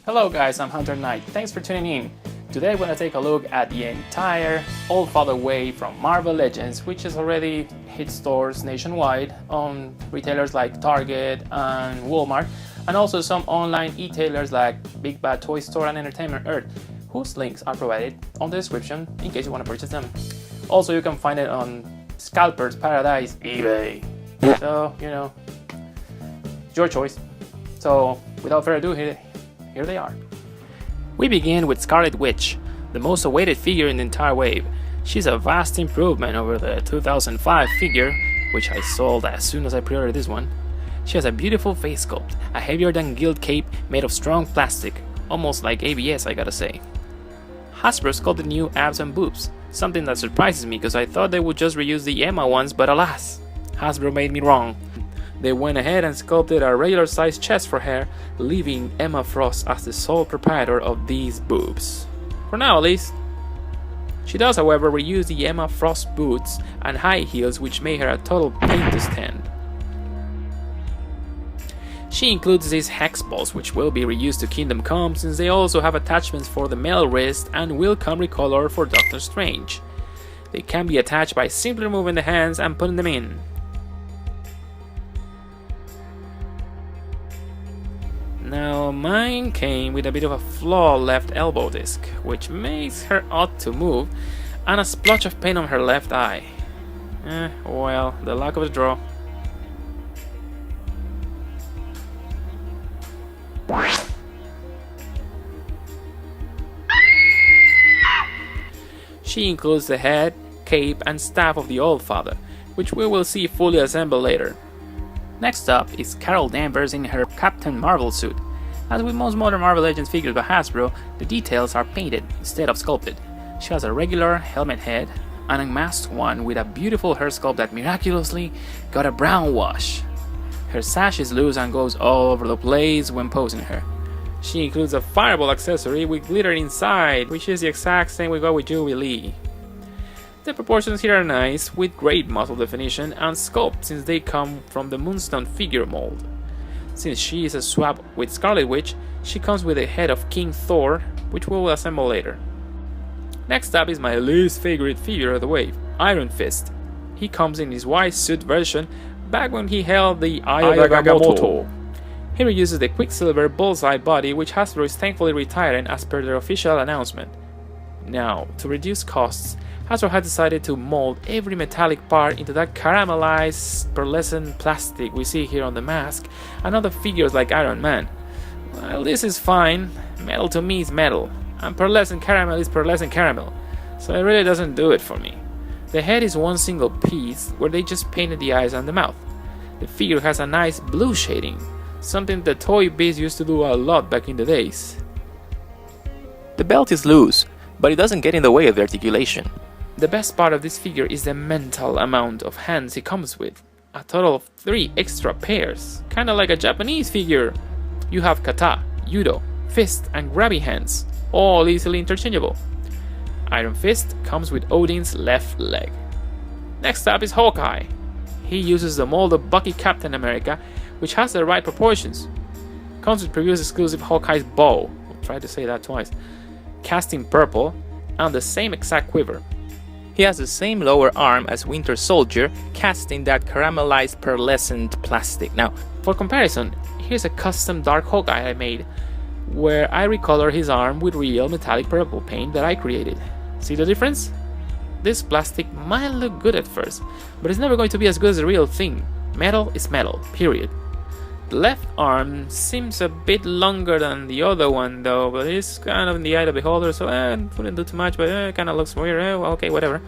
Hello guys, I'm Hunter Knight. Thanks for tuning in. Today we're going to take a look at the entire old fodder wave from Marvel Legends, which has already hit stores nationwide on retailers like Target and Walmart, and also some online e-tailers like Big Bad Toystore and Entertainment Earth, whose links are provided on the description in case you want to purchase them. Also, you can find it on Scalper's Paradise eBay. So, you know, it's your choice. So, without further ado, here they are. We begin with Scarlet Witch, the most awaited figure in the entire wave. She's a vast improvement over the 2005 figure, which I sold as soon as I pre-ordered this one. She has a beautiful face sculpt, a heavier than gilt cape made of strong plastic, almost like ABS I gotta say. Hasbro sculpted new abs and boobs, something that surprises me because I thought they would just reuse the Emma ones, but alas, Hasbro made me wrong. They went ahead and sculpted a regular sized chest for her, leaving Emma Frost as the sole proprietor of these boobs. For now at least. She does however reuse the Emma Frost boots and high heels, which made her a total pain to stand. She includes these hex balls, which will be reused to Kingdom Come, since they also have attachments for the male wrist and will come recolored for Doctor Strange. They can be attached by simply removing the hands and putting them in. Now, mine came with a bit of a flaw left elbow disc, which makes her odd to move, and a splotch of paint on her left eye. Well, the luck of the draw. She includes the head, cape, and staff of the old father, which we will see fully assembled later. Next up is Carol Danvers in her Captain Marvel suit. As with most modern Marvel Legends figures by Hasbro, the details are painted instead of sculpted. She has a regular helmet head, and a masked one with a beautiful hair sculpt that miraculously got a brown wash. Her sash is loose and goes all over the place when posing her. She includes a fireball accessory with glitter inside, which is the exact same we got with Jubilee Lee. The proportions here are nice, with great muscle definition and sculpt since they come from the Moonstone figure mold. Since she is a swap with Scarlet Witch, she comes with the head of King Thor, which we will assemble later. Next up is my least favorite figure of the wave, Iron Fist. He comes in his white suit version back when he held the Eye of Agamotto. He reuses the Quicksilver bullseye body, which Hasbro is thankfully retiring as per their official announcement. Now, to reduce costs, Hasbro has decided to mold every metallic part into that caramelized pearlescent plastic we see here on the mask and other figures like Iron Man. Well, this is fine. Metal to me is metal, and pearlescent caramel is pearlescent caramel, so it really doesn't do it for me. The head is one single piece where they just painted the eyes and the mouth. The figure has a nice blue shading, something the Toy Biz used to do a lot back in the days. The belt is loose, but it doesn't get in the way of the articulation. The best part of this figure is the mental amount of hands he comes with. A total of 3 extra pairs, kinda like a Japanese figure. You have kata, judo, fist, and grabby hands, all easily interchangeable. Iron Fist comes with Odin's left leg. Next up is Hawkeye. He uses the mold of Bucky Captain America, which has the right proportions. Comes with previous exclusive Hawkeye's bow, I'll try to say that twice, cast in purple, and the same exact quiver. He has the same lower arm as Winter Soldier, cast in that caramelized pearlescent plastic. Now, for comparison, here's a custom Dark Hawkeye I made, where I recolor his arm with real metallic purple paint that I created. See the difference? This plastic might look good at first, but it's never going to be as good as the real thing. Metal is metal, period. The left arm seems a bit longer than the other one though, but it's kind of in the eye of the beholder, so wouldn't do too much, but it kind of looks weird, well, okay, whatever.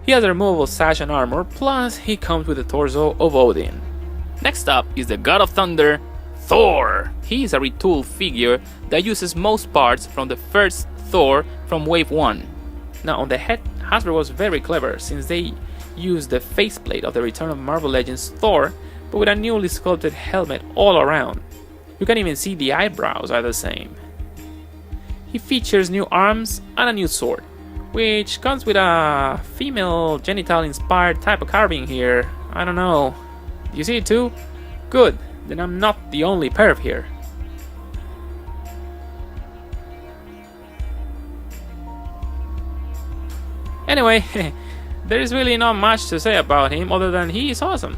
He has a removable sash and armor, plus he comes with the torso of Odin. Next up is the God of Thunder, Thor. He is a retooled figure that uses most parts from the first Thor from Wave 1. Now on the head, Hasbro was very clever since they used the faceplate of the Return of Marvel Legends Thor, but with a newly sculpted helmet all around. You can even see the eyebrows are the same. He features new arms and a new sword, which comes with a female genital inspired type of carving here. I don't know. Do you see it too? Good, then I'm not the only perv here. Anyway, there is really not much to say about him other than he is awesome.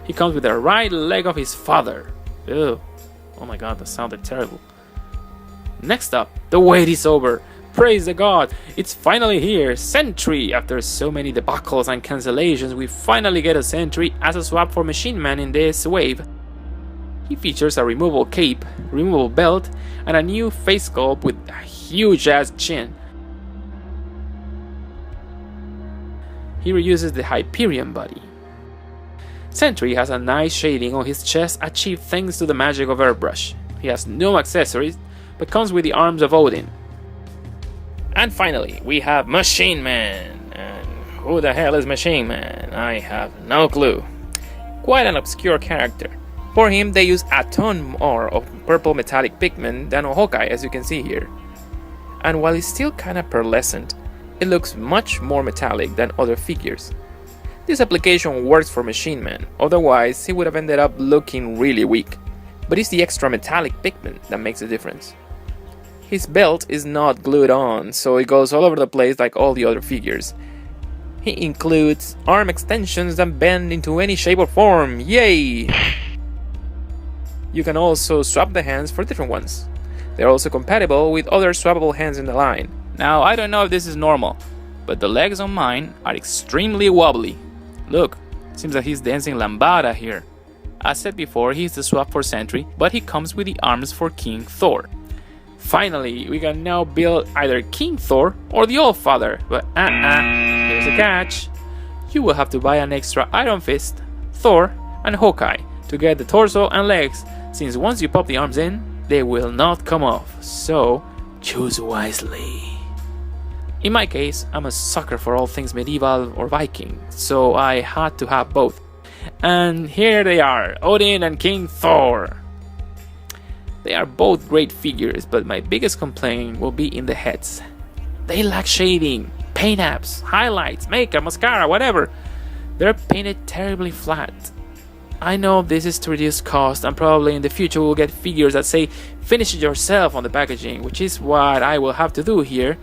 He comes with the right leg of his father. Ew. Oh my god, that sounded terrible. Next up, the wait is over. Praise the god, it's finally here, Sentry! After so many debacles and cancellations, we finally get a Sentry as a swap for Machine Man in this wave. He features a removable cape, removable belt, and a new face sculpt with a huge ass chin. He reuses the Hyperion body. Sentry has a nice shading on his chest achieved thanks to the magic of airbrush. He has no accessories, but comes with the arms of Odin. And finally, we have Machine Man. And who the hell is Machine Man? I have no clue. Quite an obscure character. For him, they use a ton more of purple metallic pigment than on Hawkeye, as you can see here. And while it's still kinda pearlescent, it looks much more metallic than other figures. This application works for Machine Man, otherwise he would have ended up looking really weak. But it's the extra metallic pigment that makes a difference. His belt is not glued on, so it goes all over the place like all the other figures. He includes arm extensions that bend into any shape or form, yay! You can also swap the hands for different ones. They're also compatible with other swappable hands in the line. Now, I don't know if this is normal, but the legs on mine are extremely wobbly. Look, seems like he's dancing lambada here. As said before, he's the swap for Sentry, but he comes with the arms for King Thor. Finally, we can now build either King Thor or the Old Father, but here's a catch. You will have to buy an extra Iron Fist, Thor, and Hawkeye to get the torso and legs, since once you pop the arms in, they will not come off, so choose wisely. In my case, I'm a sucker for all things medieval or Viking, so I had to have both. And here they are, Odin and King Thor. They are both great figures, but my biggest complaint will be in the heads. They lack shading, paint apps, highlights, makeup, mascara, whatever. They're painted terribly flat. I know this is to reduce cost, and probably in the future we'll get figures that say finish it yourself on the packaging, which is what I will have to do here.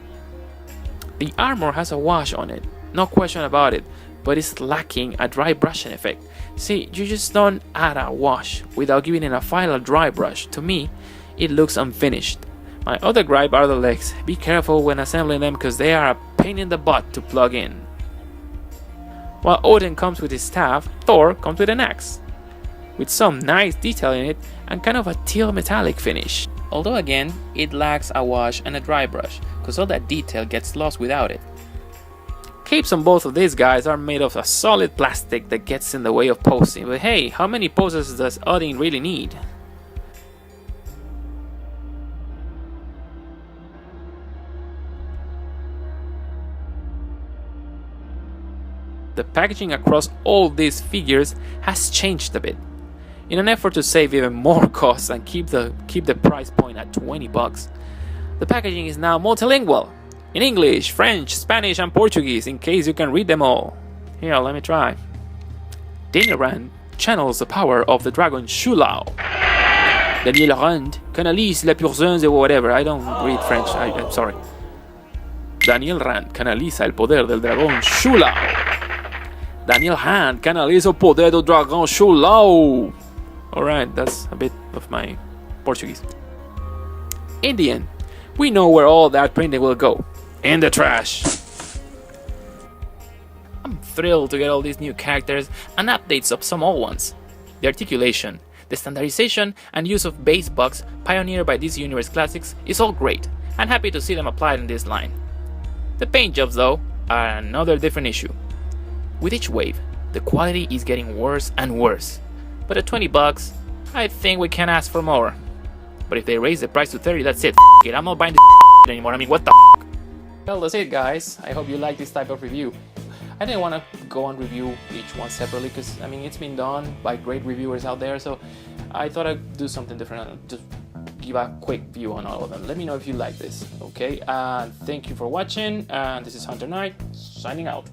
The armor has a wash on it, no question about it, but it's lacking a dry brushing effect. See, you just don't add a wash without giving it a final dry brush. To me, it looks unfinished. My other gripe are the legs. Be careful when assembling them because they are a pain in the butt to plug in. While Odin comes with his staff, Thor comes with an axe, with some nice detail in it and kind of a teal metallic finish. Although again, it lacks a wash and a dry brush, because all that detail gets lost without it. Capes on both of these guys are made of a solid plastic that gets in the way of posing, but hey, how many poses does Odin really need? The packaging across all these figures has changed a bit. In an effort to save even more costs and keep the price point at $20, the packaging is now multilingual. In English, French, Spanish, and Portuguese, in case you can read them all. Here, let me try. Daniel Rand channels the power of the dragon Shulao. Daniel Rand canalise la puissance de whatever. I don't read French, I'm sorry. Daniel Rand canaliza el poder del dragón Shulao. Daniel Rand canaliza el poder del dragón Shulao. Alright, that's a bit of my Portuguese. In the end, we know where all that printing will go. In the trash. I'm thrilled to get all these new characters and updates of some old ones. The articulation, the standardization and use of base bugs pioneered by DC Universe Classics is all great, and happy to see them applied in this line. The paint jobs though are another different issue. With each wave, the quality is getting worse and worse, but at $20, I think we can ask for more. But if they raise the price to $30, that's it. F it, I'm not buying this anymore. I mean, what the f? Well, that's it, guys. I hope you like this type of review. I didn't want to go and review each one separately because, I mean, it's been done by great reviewers out there. So I thought I'd do something different and just give a quick view on all of them. Let me know if you like this, okay? Thank you for watching. And this is Hunter Knight, signing out.